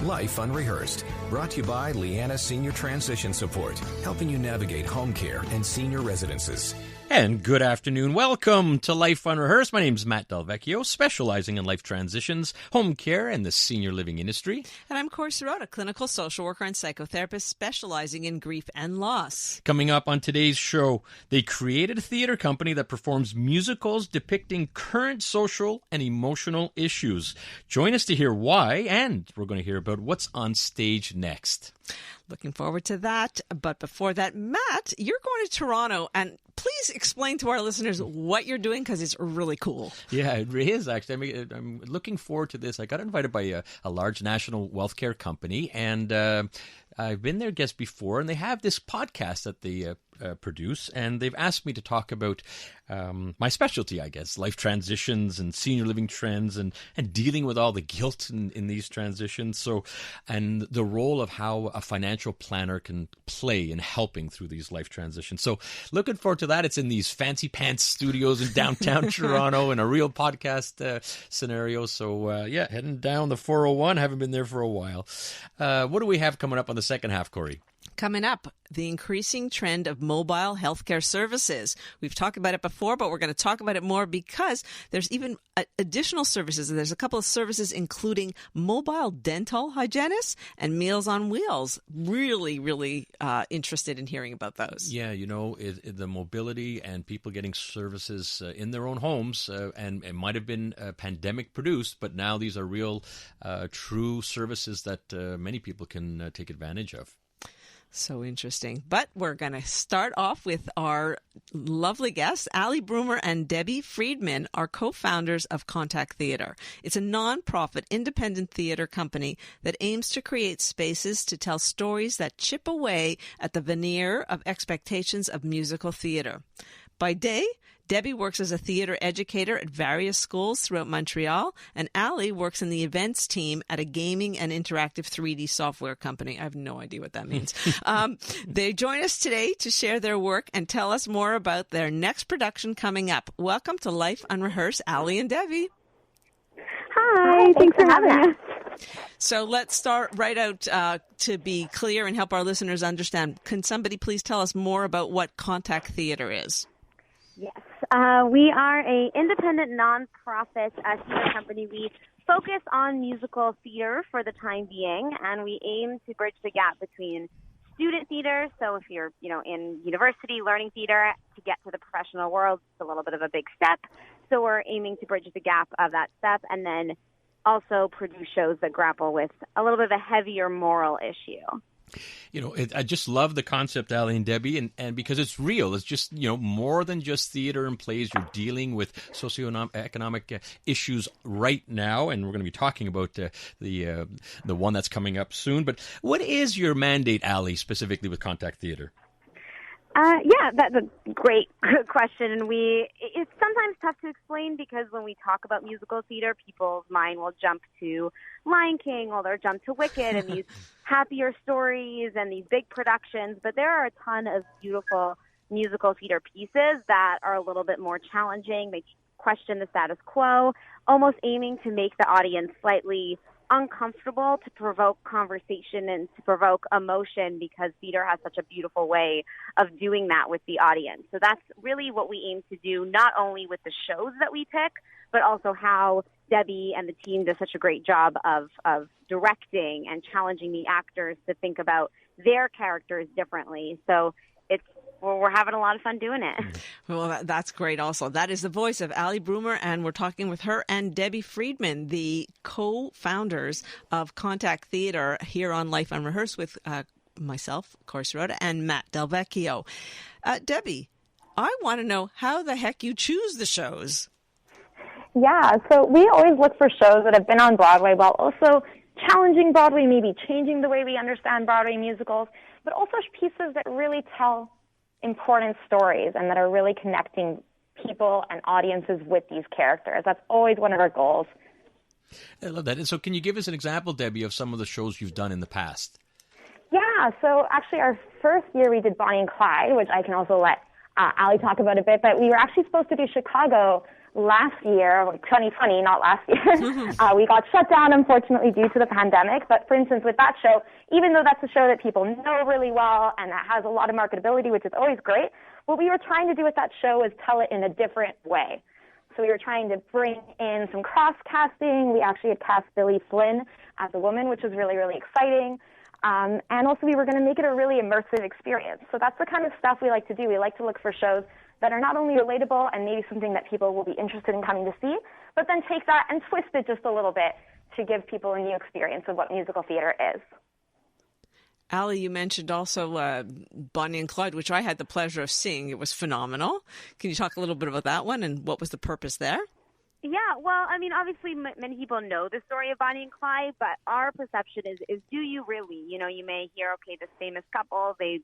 Life Unrehearsed, brought to you by Lianas Senior Transition Support, helping you navigate home care and senior residences. And good afternoon. Welcome to Life Unrehearsed. My name is Matt Delvecchio, specializing in life transitions, home care, and the senior living industry. And I'm Cori Sirota, clinical social worker and psychotherapist specializing in grief and loss. Coming up on today's show, they created a theater company that performs musicals depicting current social and emotional issues. Join us to hear why, and we're going to hear about what's on stage next. Looking forward to that. But before that, Matt, you're going to Toronto, and please explain to our listeners what you're doing, because it's really cool. Yeah, it is, actually. I'm looking forward to this. I got invited by a large national wealth care company, and I've been their guest before, and they have this podcast that they produce, and they've asked me to talk about my specialty, I guess, life transitions and senior living trends and dealing with all the guilt in these transitions. So, and the role of how a financial planner can play in helping through these life transitions. So looking forward to that. It's in these fancy pants studios in downtown Toronto in a real podcast scenario. So yeah, heading down the 401. Haven't been there for a while. What do we have coming up on the second half, Corey? Coming up, the increasing trend of mobile healthcare services. We've talked about it before, but we're going to talk about it more because there's even additional services. There's a couple of services, including mobile dental hygienists and Meals on Wheels. Really, really interested in hearing about those. Yeah, you know, the mobility and people getting services in their own homes, and it might have been pandemic produced, but now these are real, true services that many people can take advantage of. So interesting. But we're going to start off with our lovely guests. Brumer and Debbie Friedmann are co-founders of Contact Theater. It's a non-profit independent theater company that aims to create spaces to tell stories that chip away at the veneer of expectations of musical theater. By day, Debbie works as a theater educator at various schools throughout Montreal, and Ali works in the events team at a gaming and interactive 3D software company. I have no idea what that means. They join us today to share their work and tell us more about their next production coming up. Welcome to Life Unrehearsed, Ali and Debbie. Hi, thanks for having us. So let's start right out to be clear and help our listeners understand. Can somebody please tell us more about what Contact Theater is? Yes, we are an independent nonprofit theater company. We focus on musical theater for the time being, and we aim to bridge the gap between student theater. So if you're, in university learning theater, to get to the professional world, it's a little bit of a big step. So we're aiming to bridge the gap of that step, and then also produce shows that grapple with a little bit of a heavier moral issue. You know, I just love the concept, Ali and Debbie, and because it's real. It's just, more than just theater and plays. You're dealing with socioeconomic issues right now, and we're going to be talking about the one that's coming up soon. But what is your mandate, Ali, specifically with Contact Theater? Yeah, that's a great question. And it's sometimes tough to explain because when we talk about musical theater, people's mind will jump to Lion King or they'll jump to Wicked and these happier stories and these big productions. But there are a ton of beautiful musical theater pieces that are a little bit more challenging. They question the status quo, almost aiming to make the audience slightly uncomfortable, to provoke conversation and to provoke emotion, because theater has such a beautiful way of doing that with the audience. So that's really what we aim to do, not only with the shows that we pick, but also how Debbie and the team does such a great job of directing and challenging the actors to think about their characters differently. So we're having a lot of fun doing it. Well, that's great also. That is the voice of Brumer, and we're talking with her and Debbie Friedmann, the co-founders of Contact Theater, here on Life Unrehearsed with myself, Cori Sirota, and Matt Delvecchio. Debbie, I want to know how the heck you choose the shows. Yeah, so we always look for shows that have been on Broadway while also challenging Broadway, maybe changing the way we understand Broadway musicals, but also pieces that really tell important stories and that are really connecting people and audiences with these characters. That's always one of our goals. I love that. And so can you give us an example, Debbie, of some of the shows you've done in the past? Yeah, so actually our first year we did Bonnie and Clyde, which I can also let Ali talk about a bit, but we were actually supposed to do Chicago last year, 2020, not last year, we got shut down, unfortunately, due to the pandemic. But for instance, with that show, even though that's a show that people know really well and that has a lot of marketability, which is always great, what we were trying to do with that show is tell it in a different way. So we were trying to bring in some cross-casting. We actually had cast Billy Flynn as a woman, which was really, really exciting. And also we were going to make it a really immersive experience. So that's the kind of stuff we like to do. We like to look for shows that are not only relatable and maybe something that people will be interested in coming to see, but then take that and twist it just a little bit to give people a new experience of what musical theater is. Ali, you mentioned also Bonnie and Clyde, which I had the pleasure of seeing. It was phenomenal. Can you talk a little bit about that one and what was the purpose there? Yeah, well, I mean, obviously many people know the story of Bonnie and Clyde, but our perception is do you really? You know, you may hear, okay, this famous couple, they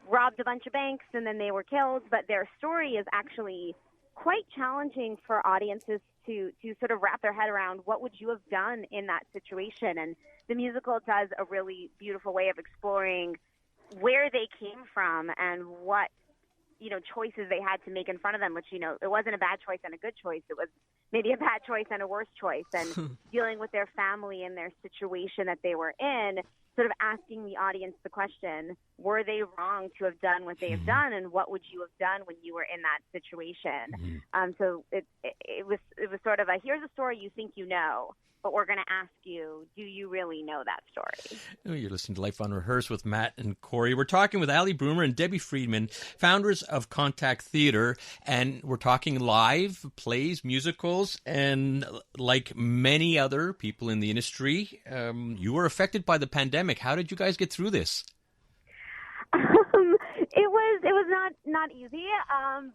robbed a bunch of banks and then they were killed, but their story is actually quite challenging for audiences to sort of wrap their head around. What would you have done in that situation? And the musical does a really beautiful way of exploring where they came from and what, you know, choices they had to make in front of them, which, you know, it wasn't a bad choice and a good choice. It was maybe a bad choice and a worse choice. And dealing with their family and their situation that they were in, sort of asking the audience the question, were they wrong to have done what they have done, and what would you have done when you were in that situation? So it was sort of a, here's a story you think you know, but we're going to ask you, do you really know that story? You're listening to Life Unrehearsed with Matt and Corey. We're talking with Ali Brumer and Debbie Friedmann, founders of Contact Theater, and we're talking live plays, musicals, and like many other people in the industry, you were affected by the pandemic. How did you guys get through this? It was not easy,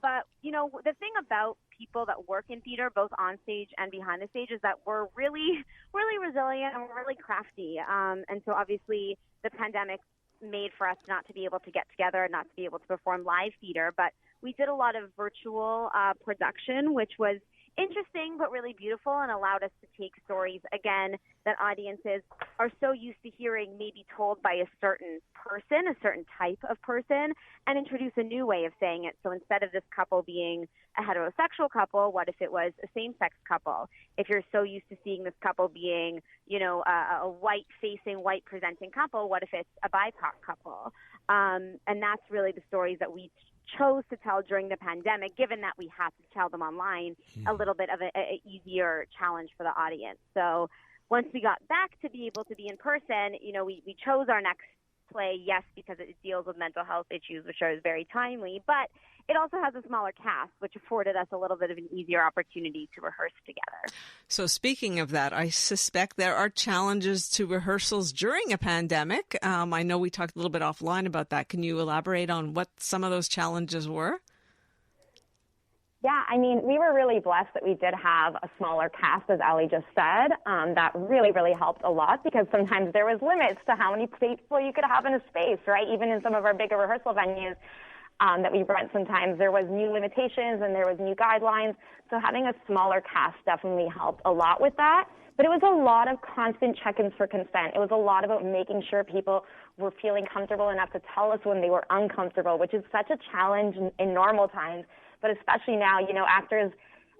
but you know, the thing about people that work in theater, both on stage and behind the stage, is that we're really resilient and we're really crafty. And so obviously the pandemic made for us not to be able to get together and not to be able to perform live theater, but we did a lot of virtual production, which was interesting but really beautiful and allowed us to take stories, again, that audiences are so used to hearing maybe told by a certain person, a certain type of person, and introduce a new way of saying it. So instead of this couple being a heterosexual couple, what if it was a same-sex couple? If you're so used to seeing this couple being, you know, a white-facing, white-presenting couple, what if it's a BIPOC couple? And that's really the stories that we chose to tell during the pandemic, given that we had to tell them online, a little bit of an easier challenge for the audience. So once we got back to be able to be in person, you know, we chose our next play, yes, because it deals with mental health issues, which is very timely, but it also has a smaller cast, which afforded us a little bit of an easier opportunity to rehearse together. So speaking of that, I suspect there are challenges to rehearsals during a pandemic. I know we talked a little bit offline about that. Can you elaborate on what some of those challenges were? Yeah, I mean, we were really blessed that we did have a smaller cast, as Ali just said. That really, really helped a lot because sometimes there was limits to how many people you could have in a space, right? Even in some of our bigger rehearsal venues that we rent, sometimes there was new limitations and there was new guidelines. So having a smaller cast definitely helped a lot with that. But it was a lot of constant check-ins for consent. It was a lot about making sure people were feeling comfortable enough to tell us when they were uncomfortable, which is such a challenge in normal times. But especially now, you know, actors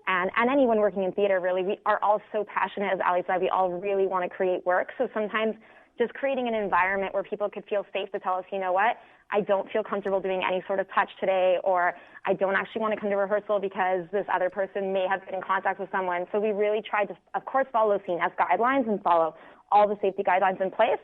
and anyone working in theater, really, we are all so passionate, as Ali said, we all really want to create work. So sometimes just creating an environment where people could feel safe to tell us, you know what, I don't feel comfortable doing any sort of touch today, or I don't actually want to come to rehearsal because this other person may have been in contact with someone. So we really tried to, of course, follow CNS guidelines and follow all the safety guidelines in place.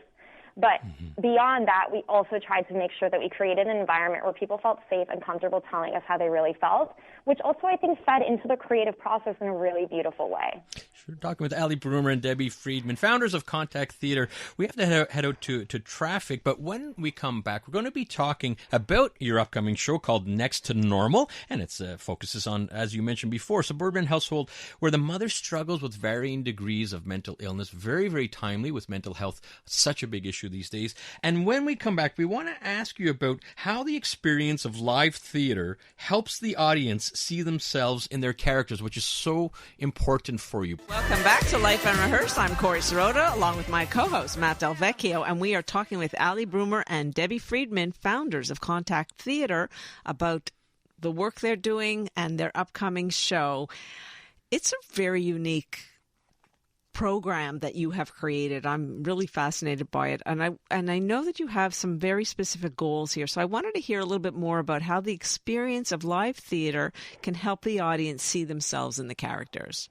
But beyond that, we also tried to make sure that we created an environment where people felt safe and comfortable telling us how they really felt, which also, I think, fed into the creative process in a really beautiful way. Sure. Talking with Ali Brumer and Debbie Friedmann, founders of Contact Theater. We have to head out to traffic, but when we come back, we're going to be talking about your upcoming show called Next to Normal, and it focuses on, as you mentioned before, suburban household where the mother struggles with varying degrees of mental illness. Very, very timely with mental health, such a big issue these days. And when we come back, we want to ask you about how the experience of live theater helps the audience see themselves in their characters, which is so important for you. Welcome back to Life Unrehearsed. I'm Corey Sirota, along with my co-host, Matt Del Vecchio, and we are talking with Ali Brumer and Debbie Friedmann, founders of Contact Theater, about the work they're doing and their upcoming show. It's a very unique program that you have created. I'm really fascinated by it. And I know that you have some very specific goals here. So I wanted to hear a little bit more about how the experience of live theater can help the audience see themselves in the characters.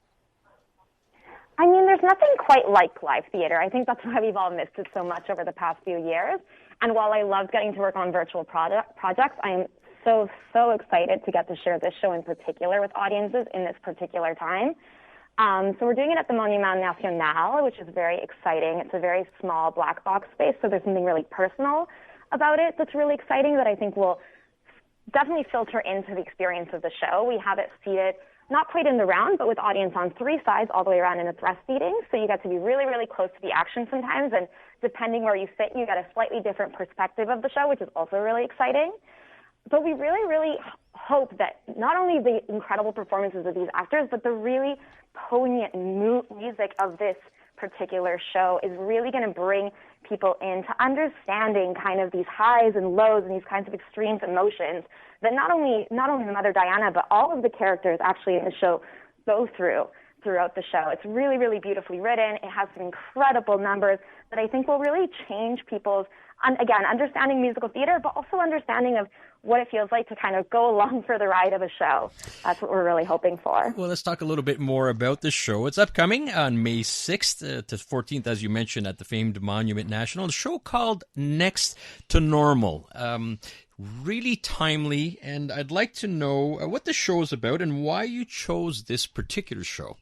I mean, there's nothing quite like live theater. I think that's why we've all missed it so much over the past few years. And while I loved getting to work on virtual projects, I am so excited to get to share this show in particular with audiences in this particular time. So we're doing it at the Monument National, which is very exciting. It's a very small black box space, so there's something really personal about it that's really exciting that I think will definitely filter into the experience of the show. We have it seated not quite in the round, but with audience on three sides all the way around in a thrust seating, so you get to be really, really close to the action sometimes, and depending where you sit, you get a slightly different perspective of the show, which is also really exciting. But we really, really hope that not only the incredible performances of these actors, but the really poignant music of this particular show is really going to bring people into understanding kind of these highs and lows and these kinds of extremes emotions that not only the Mother Diana, but all of the characters actually in the show go throughout the show. It's really, really beautifully written. It has some incredible numbers that I think will really change people's, again, understanding musical theater, but also understanding of what it feels like to kind of go along for the ride of a show. That's what we're really hoping for. Well, let's talk a little bit more about the show. It's upcoming on May 6th to 14th, as you mentioned, at the famed Monument National. A show called Next to Normal. Really timely, and I'd like to know what the show is about and why you chose this particular show.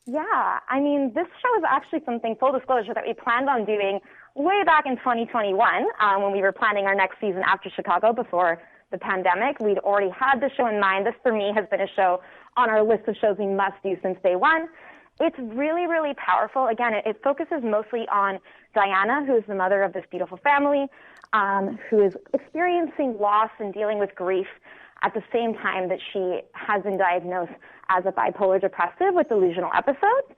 Yeah, I mean, this show is actually something, full disclosure, that we planned on doing way back in 2021 when we were planning our next season after Chicago before the pandemic. We'd already had the show in mind. This, for me, has been a show on our list of shows we must do since day one. It's really, really powerful. Again, it focuses mostly on Diana, who is the mother of this beautiful family, who is experiencing loss and dealing with grief at the same time that she has been diagnosed as a bipolar depressive with delusional episodes.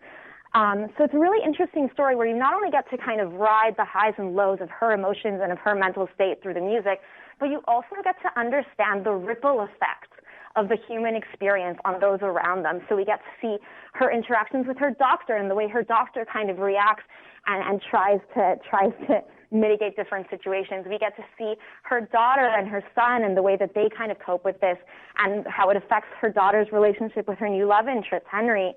So it's a really interesting story where you not only get to kind of ride the highs and lows of her emotions and of her mental state through the music, but you also get to understand the ripple effects of the human experience on those around them. So we get to see her interactions with her doctor and the way her doctor kind of reacts and tries to mitigate different situations. We get to see her daughter and her son and the way that they kind of cope with this and how it affects her daughter's relationship with her new love interest, Henry.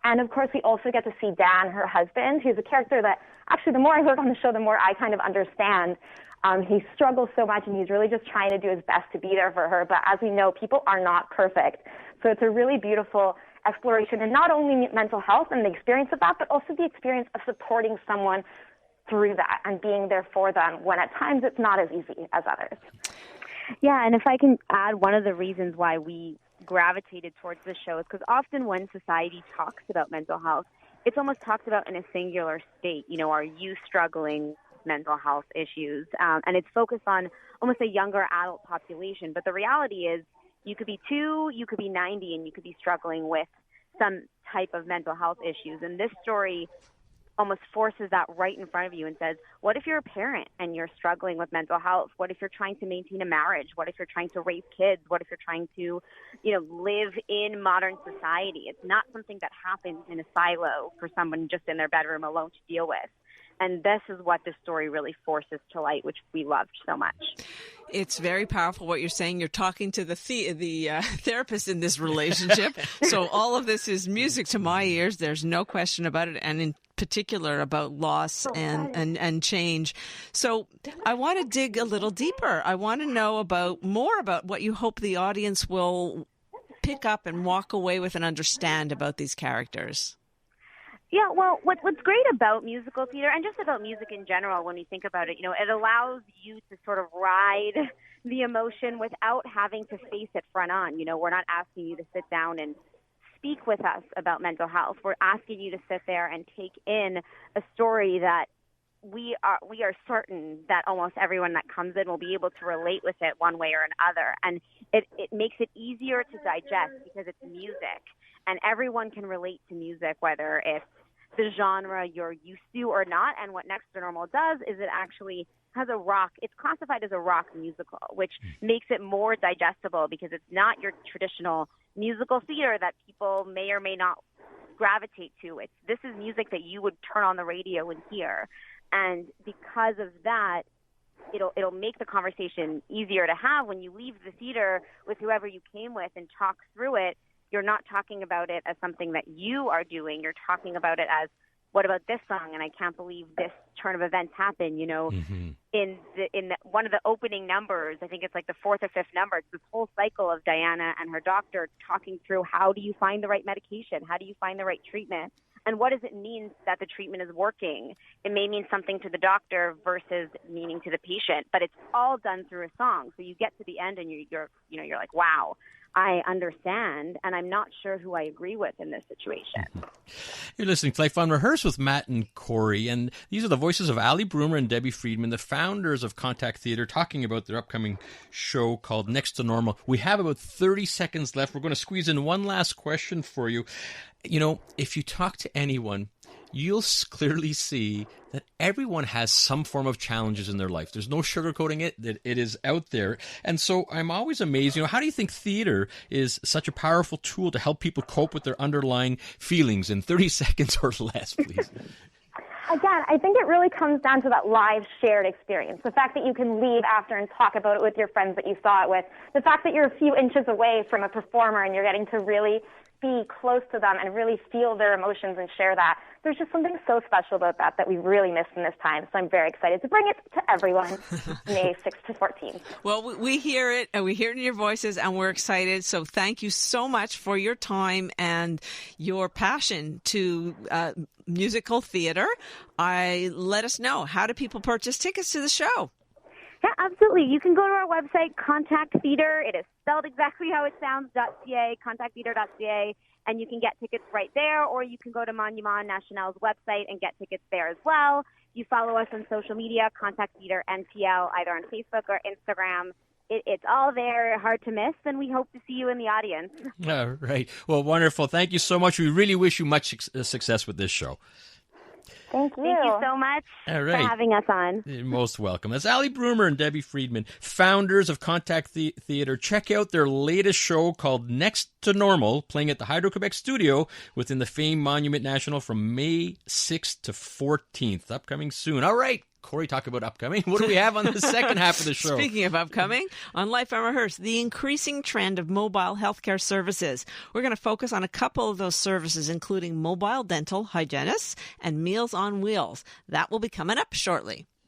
And, of course, we also get to see Dan, her husband, who's a character that actually the more I work on the show, the more I kind of understand. He struggles so much, and he's really just trying to do his best to be there for her. But as we know, people are not perfect. So it's a really beautiful exploration in not only mental health and the experience of that, but also the experience of supporting someone through that and being there for them when at times it's not as easy as others. Yeah, and if I can add, one of the reasons why we gravitated towards this show is because often when society talks about mental health, it's almost talked about in a singular state. You know, are you struggling with mental health issues? And it's focused on almost a younger adult population. But the reality is you could be 2, you could be 90, and you could be struggling with some type of mental health issues. And this story almost forces that right in front of you and says, what if you're a parent and you're struggling with mental health? What if you're trying to maintain a marriage? What if you're trying to raise kids? What if you're trying to, live in modern society? It's not something that happens in a silo for someone just in their bedroom alone to deal with. And this is what this story really forces to light, which we loved so much. It's very powerful what you're saying. You're talking to the therapist in this relationship. So all of this is music to my ears. There's no question about it. And in particular about loss and change. So I want to dig a little deeper. I want to know more about what you hope the audience will pick up and walk away with and understand about these characters. Yeah, well, what's great about musical theater and just about music in general, when you think about it, it allows you to sort of ride the emotion without having to face it front on. We're not asking you to sit down and speak with us about mental health. We're asking you to sit there and take in a story that we are certain that almost everyone that comes in will be able to relate with it one way or another. And it makes it easier to digest because it's music. And everyone can relate to music, whether it's the genre you're used to or not. And what Next to Normal does is it actually has it's classified as a rock musical, which makes it more digestible because it's not your traditional musical theater that people may or may not gravitate to. This is music that you would turn on the radio and hear. And because of that, it'll make the conversation easier to have when you leave the theater with whoever you came with and talk through it. You're not talking about it as something that you are doing. You're talking about it as, what about this song? And I can't believe this turn of events happened. In one of the opening numbers, I think it's like the fourth or fifth number, it's this whole cycle of Diana and her doctor talking through how do you find the right medication? How do you find the right treatment? And what does it mean that the treatment is working? It may mean something to the doctor versus meaning to the patient, but it's all done through a song. So you get to the end and you're like, wow, I understand, and I'm not sure who I agree with in this situation. You're listening to Life Unrehearsed with Matt and Corey, and these are the voices of Ali Brumer and Debbie Friedmann, the founders of Contact Theater, talking about their upcoming show called Next to Normal. We have about 30 seconds left. We're going to squeeze in one last question for you. If you talk to anyone, you'll clearly see that everyone has some form of challenges in their life. There's no sugarcoating it, that it is out there. And so I'm always amazed, how do you think theater is such a powerful tool to help people cope with their underlying feelings in 30 seconds or less, please? Again, I think it really comes down to that live shared experience. The fact that you can leave after and talk about it with your friends that you saw it with. The fact that you're a few inches away from a performer and you're getting to really be close to them and really feel their emotions and share that. There's just something so special about that we really missed in this time. So I'm very excited to bring it to everyone, May 6th to 14th. Well, we hear it, and we hear it in your voices, and we're excited. So thank you so much for your time and your passion to musical theater. Let us know, how do people purchase tickets to the show? Yeah, absolutely. You can go to our website, Contact Theater. It is spelled exactly how it sounds, .ca, contacttheater.ca, and you can get tickets right there, or you can go to Monument National's website and get tickets there as well. You follow us on social media, Contact Theater NPL, either on Facebook or Instagram. It's all there, hard to miss, and we hope to see you in the audience. All right. Well, wonderful. Thank you so much. We really wish you much success with this show. Thank you. Thank you so much for having us on. You're most welcome. That's Ali Brumer and Debbie Friedmann, founders of Contact Theater. Check out their latest show called Next to Normal, playing at the Hydro-Quebec studio within the famed Monument National from May 6th to 14th. Upcoming soon. All right. Corey, talk about upcoming. What do we have on the second half of the show? Speaking of upcoming, on Life Unrehearsed, the increasing trend of mobile healthcare services. We're going to focus on a couple of those services, including mobile dental hygienists and Meals on Wheels. That will be coming up shortly.